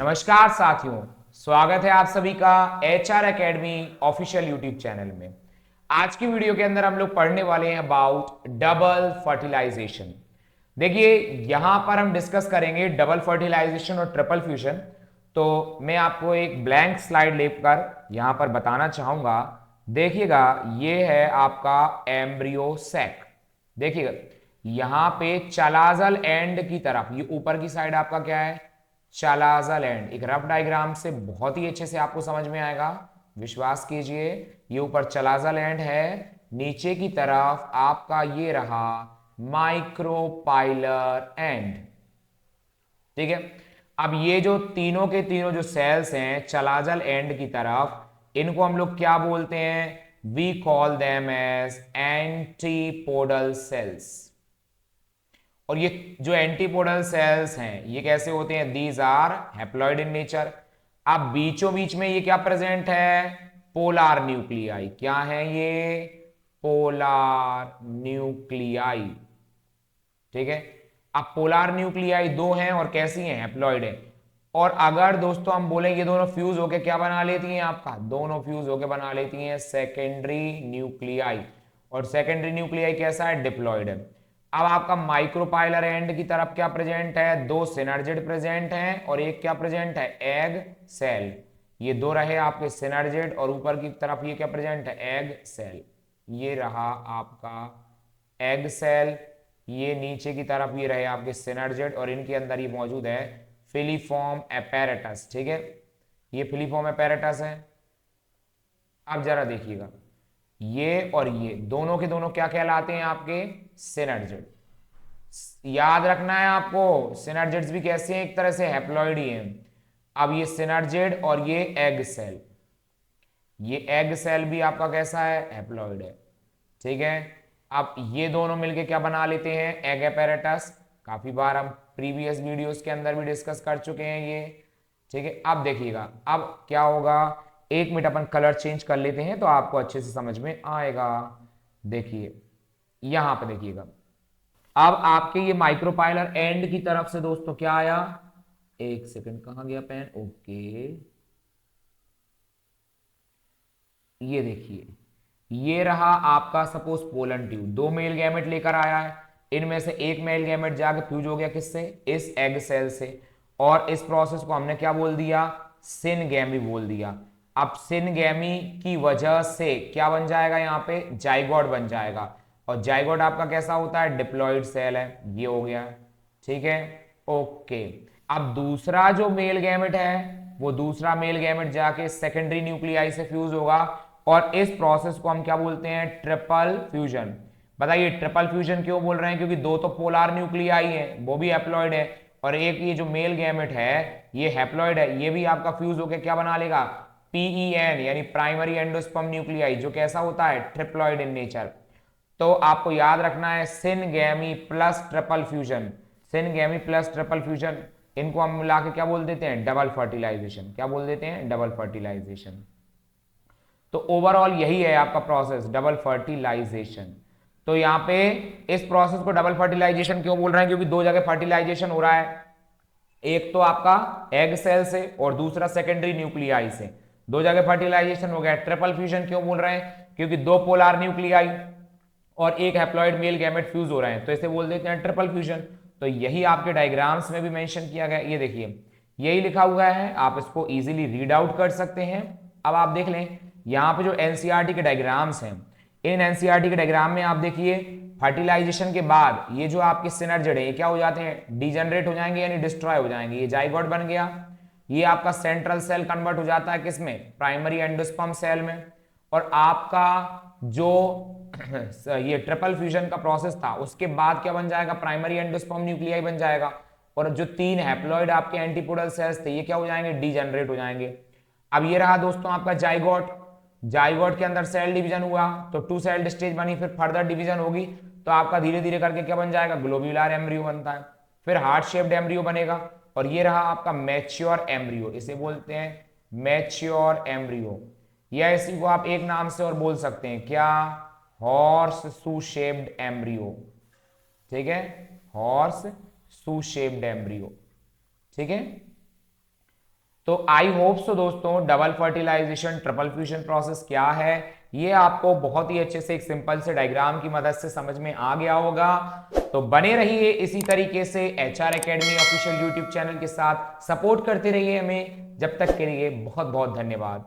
नमस्कार साथियों, स्वागत है आप सभी का HR academy official YouTube channel में। आज की वीडियो के अंदर हम लोग पढ़ने वाले हैं अबाउट डबल फर्टिलाइजेशन। देखिए, यहां पर हम डिस्कस करेंगे डबल फर्टिलाइजेशन और ट्रिपल फ्यूजन। तो मैं आपको एक ब्लैंक स्लाइड लेकर यहां पर बताना चाहूंगा। देखिएगा, ये है आपका एम्ब्रियो सैक। देखिएगा, यहां पे चालाजल एंड की तरफ, ये ऊपर की साइड आपका क्या है, चालाजल एंड। एक रफ डायग्राम से बहुत ही अच्छे से आपको समझ में आएगा, विश्वास कीजिए। ये ऊपर चालाजल एंड है, नीचे की तरफ आपका ये रहा माइक्रोपाइलर एंड। ठीक है, अब ये जो तीनों के तीनों जो सेल्स हैं चालाजल एंड की तरफ, इनको हम लोग क्या बोलते हैं? We call them as antipodal cells. और ये जो एंटीपोडल सेल्स हैं ये कैसे होते हैं? These are haploid in nature. अब बीचों बीच में ये क्या प्रेजेंट है? Polar nuclei. क्या है ये? Polar nuclei. ठीक है, अब पोलार न्यूक्लियाई दो हैं और कैसी हैं? हैप्लॉइड है। और अगर दोस्तों हम बोलें ये दोनों फ्यूज होके क्या बना लेती हैं? आपका दोनों फ्यूज होके बना लेती हैं सेकेंडरी न्यूक्लियाई। और सेकेंडरी न्यूक्लियाई कैसा है? डिप्लॉइड है। अब आपका माइक्रोपाइलर एंड की तरफ क्या प्रेजेंट है? दो सिनर्जिड प्रेजेंट हैं और एक क्या प्रेजेंट है? Egg cell. ये दो रहे आपके सिनर्जिड और ऊपर की तरफ ये क्या प्रेजेंट है? Egg cell. ये रहा आपका एग सेल, ये नीचे की तरफ ये रहे आपके सिनर्जिड और इनके अंदर ये मौजूद है फिलीफॉर्म एपेरेटस। ठीक है, ये फिलीफॉर्म एपेरेटस है। अब जरा देखिएगा, ये और ये दोनों के दोनों क्या कहलाते हैं? आपके सिनर्जिड। याद रखना है आपको, सिनर्जिड्स भी कैसे हैं? एक तरह से हैप्लॉइड ही हैं। अब ये सिनर्जिड और ये एग सेल, ये एग सेल भी आपका कैसा है? हैप्लॉइड है। ठीक है, अब ये दोनों मिलके क्या बना लेते हैं? Egg apparatus. काफी बार हम प्रीवियस वीडियोस के अंदर भी डिस्कस कर चुके हैं ये। ठीक है, अब देखिएगा अब क्या होगा। एक मिनट अपन कलर चेंज कर लेते हैं तो आपको अच्छे से समझ में आएगा। देखिए, यहां पर देखिएगा, अब आपके ये माइक्रोपाइलर एंड की तरफ से दोस्तों क्या आया? एक सेकंड, कहां गया पेन? ओके, ये देखिए, ये रहा आपका सपोज पोलन ट्यूब। दो मेल गैमेट लेकर आया है, इनमें से एक मेल गैमेट जाके फ्यूज हो गया किससे? इस एग सेल से। और इस प्रोसेस को हमने क्या बोल दिया? सिनगैमी बोल दिया। अब सिनगैमी की वजह से क्या बन जाएगा? यहाँ पे जाइगोट बन जाएगा। और जाइगोट आपका कैसा होता है? डिप्लॉइड सेल है। ये हो गया। ठीक है, ओके। अब दूसरा जो मेल गैमेट है, वो दूसरा मेल गैमेट जाके सेकेंडरी न्यूक्लियाई से फ्यूज होगा और इस प्रोसेस को हम क्या बोलते हैं? Triple fusion. बताइए, ट्रिपल फ्यूजन क्यों बोल रहे हैं? क्योंकि दो तो पोलार न्यूक्लियाई है, वो भी हैप्लॉइड है, और एक ये जो मेल गैमेट है ये हैप्लॉइड है, ये भी आपका फ्यूज होकर क्या बना लेगा? PEN यानी प्राइमरी एंडोस्पर्म न्यूक्लियाई, जो कैसा होता है? Triploid in nature. तो आपको याद रखना है syngamy plus triple fusion. Syngamy plus triple fusion, इनको हम मिला के क्या बोल देते हैं? Double fertilization. क्या बोल देते हैं? Double fertilisation. तो ओवरऑल यही है आपका प्रोसेस, डबल फर्टिलाइजेशन। तो यहां पे इस प्रोसेस को डबल फर्टिलाइजेशन क्यों बोल रहे हैं? क्योंकि दो जगह फर्टिलाइजेशन हो रहा है, एक तो आपका एग सेल से और दूसरा सेकेंडरी न्यूक्लियाई से। दो जगह फर्टिलाइजेशन हो गया। ट्रिपल फ्यूजन क्यों बोल रहे हैं? क्योंकि दो पोलार न्यूक्लियाई और एक हैप्लॉइड मेल गैमेट फ्यूज हो रहे हैं, तो इसे बोल देते हैं ट्रिपल फ्यूजन। तो यही आपके डायग्राम्स में भी मेंशन किया गया। ये देखिए, यही लिखा हुआ है, आप इसको इजीली रीड आउट कर सकते हैं। अब आप देख लें, यहाँ पे जो एनसीईआरटी के डायग्राम्स हैं, इन एनसीईआरटी के डायग्राम में आप देखिए, फर्टिलाइजेशन के बाद ये जो आपके सिनर्जिड है ये क्या हो जाते हैं? डिजेनरेट हो जाएंगे यानी डिस्ट्रॉय हो जाएंगे। ये जाइगोट बन गया, ये आपका सेंट्रल सेल कन्वर्ट हो जाता है किसमें? प्राइमरी एंडोस्पर्म सेल में। और आपका जो ये ट्रिपल फ्यूजन का प्रोसेस था उसके बाद क्या बन जाएगा? प्राइमरी एंडोस्पर्म न्यूक्लियाई बन जाएगा। और जो तीन हैप्लॉइड आपके एंटीपोडल सेल्स थे ये क्या हो जाएंगे? डीजेनरेट हो जाएंगे। अब ये रहा दोस्तों आपका जाइगोट। जाइगोट के अंदर सेल डिवीजन हुआ तो टू सेल्ड स्टेज बनी, फिर फर्दर डिवीजन होगी तो आपका धीरे धीरे करके क्या बन जाएगा? ग्लोब्यूलर एम्ब्रियो बनता है, फिर हार्ट शेप्ड एम्ब्रियो बनेगा। और ये रहा आपका मैच्योर एम्ब्रियो, इसे बोलते हैं मैच्योर एम्ब्रियो, या इसी को आप एक नाम से और बोल सकते हैं, क्या? Horse shoe shaped embryo. ठीक है, हॉर्स शू शेप्ड एम्ब्रियो। ठीक है, तो आई होप सो दोस्तों double fertilization triple fusion process क्या है ये आपको बहुत ही अच्छे से एक सिंपल से डायग्राम की मदद से समझ में आ गया होगा। तो बने रहिए इसी तरीके से HR academy official YouTube channel के साथ, सपोर्ट करते रहिए हमें। जब तक के लिए बहुत बहुत धन्यवाद।